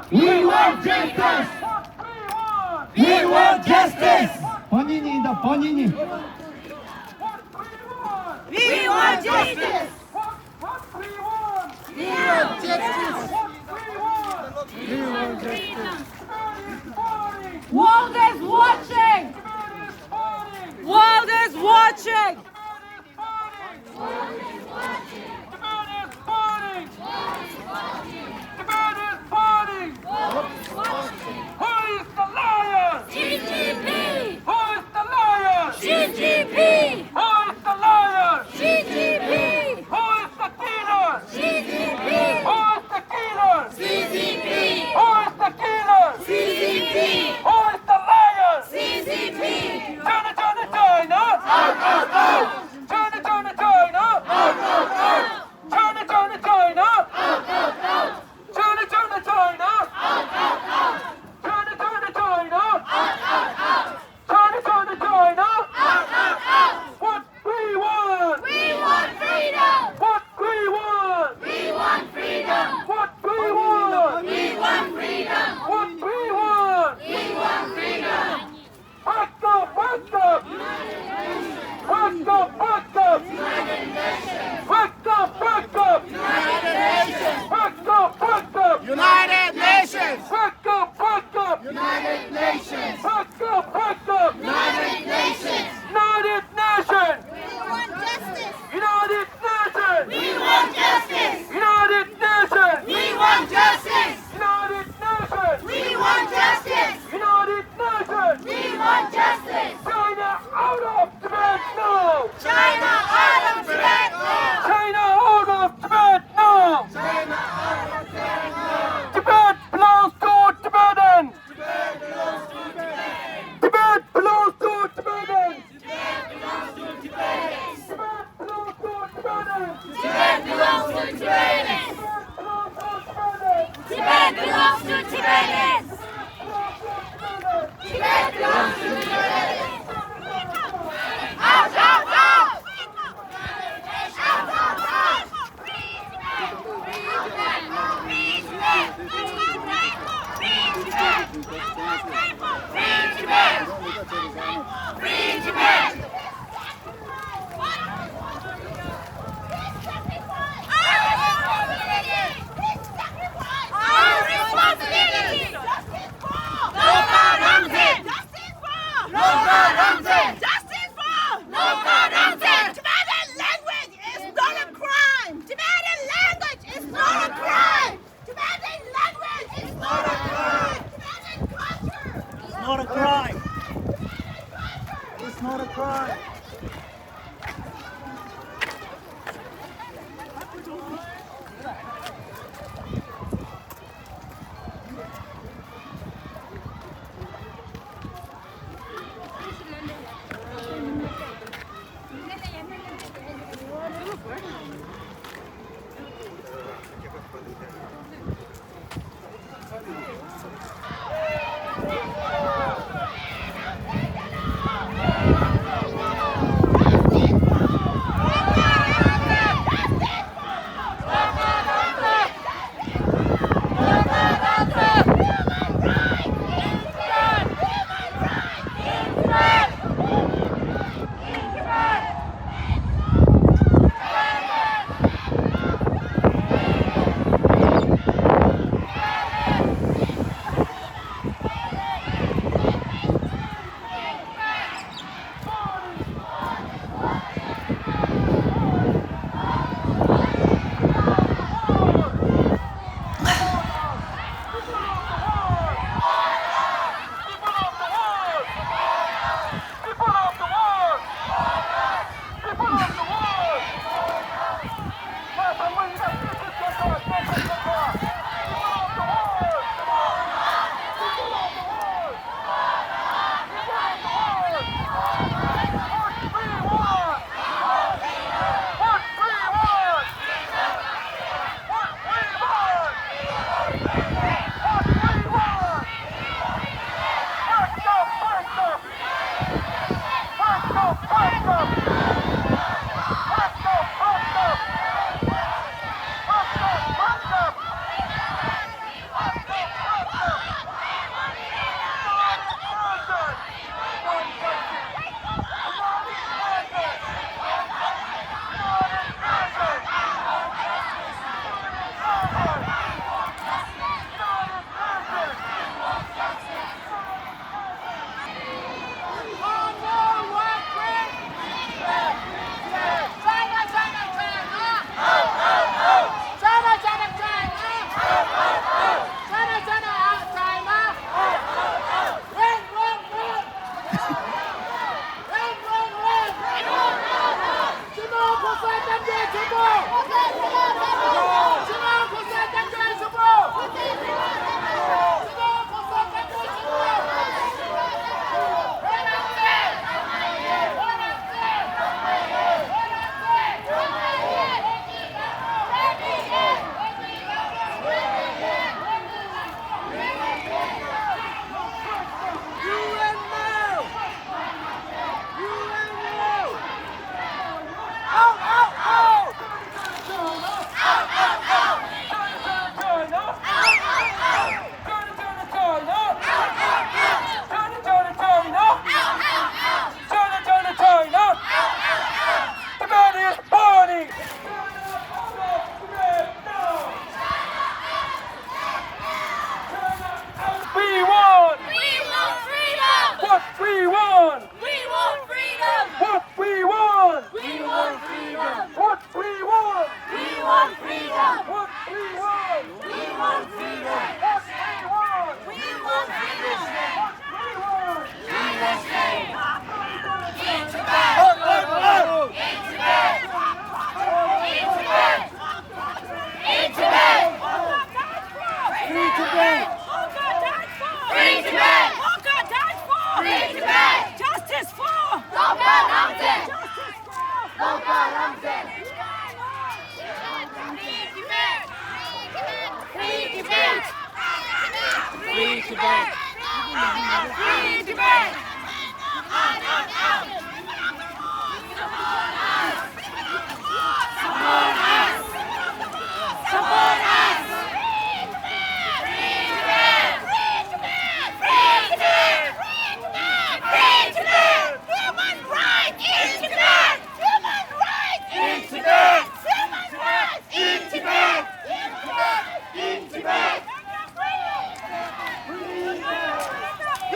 We want justice! We want justice! 본인이다, 본인이. We want justice! We want justice! World is watching! World is watching! Not a crime. It's not a crime.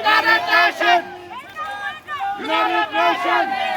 United Nations! United Nations!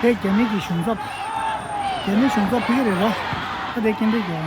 Để cái này cái súng giáp phía rồi đó, cái đấy cái này cái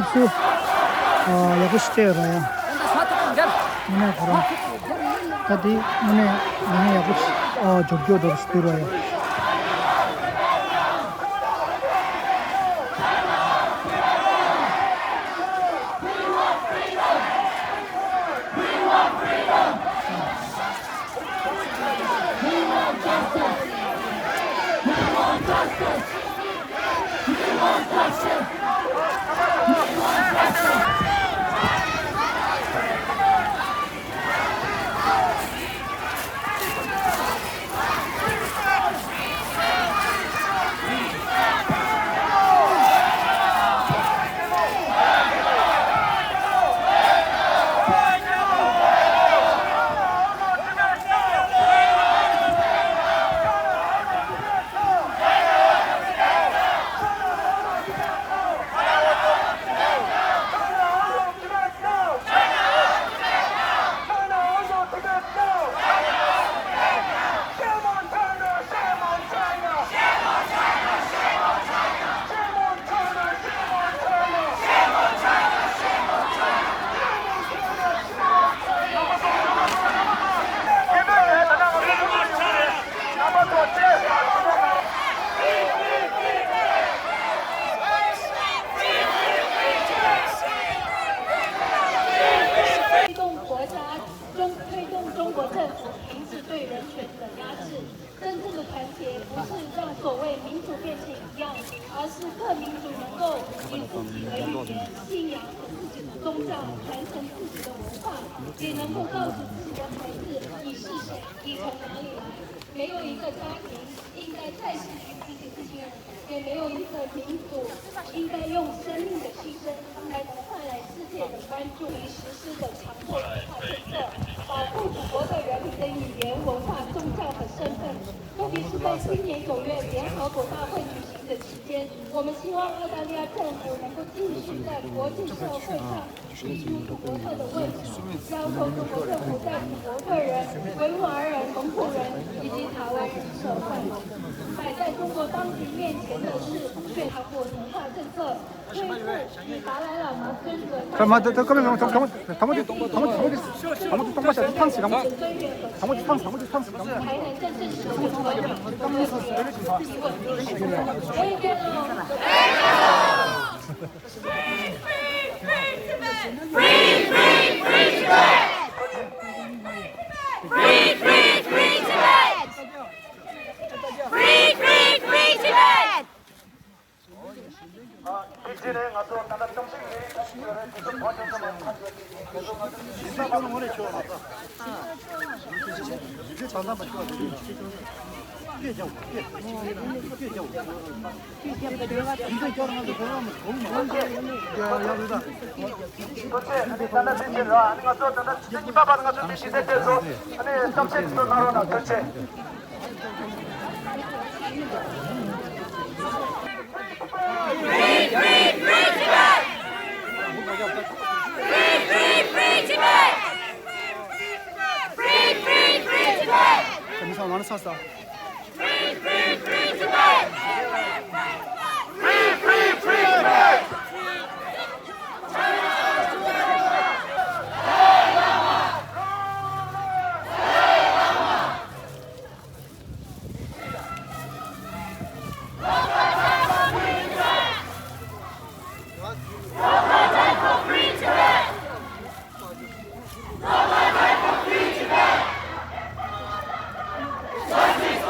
itu yakus ter ya. Mana kurang. Tadi mana ini yakus jogjo terus tiru ya.推动中国政府停止对人权的压制。真正的团结不是让所谓民主变成一样，而是各民族能够以自己的语言、信仰和自己的宗教传承自己的文化，也能够告诉自己的孩子你是谁，你从哪里来。没有一个家庭应该再失去自己的亲人，也没有一个民族应该用生命的牺牲来换来世界的关注。以实施的强迫文化政策，保护祖国的人民的语言、文化、宗教和身份。特别是在今年9月联合国大会举行的期间，我们希望澳大利亚政府能够继续在国际社会上提出祖国特的问题，要求中国政府在祖国个人、维吾尔人、蒙古人以及台湾人社会。摆在中国当局面前的是对韩国文化政策推出以达赖喇嘛尊为台南政治实务所有Justice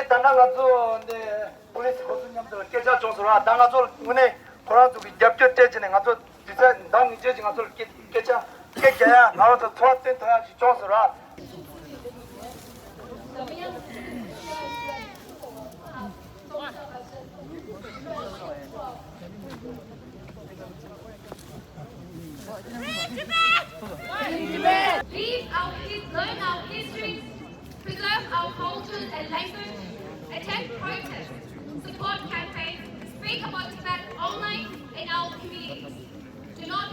우리 단나가서 네 police 고수님들 계좌 종소라 단나가서 은혜 고라도 엽교 때지네 가서 진짜 난 이제 가서 계좌 계좌야 나와서 도와준 도야 종소라 Learn our history, preserve our cultures and language, attend protests, support campaigns, speak about Tibet online in our communities. Do not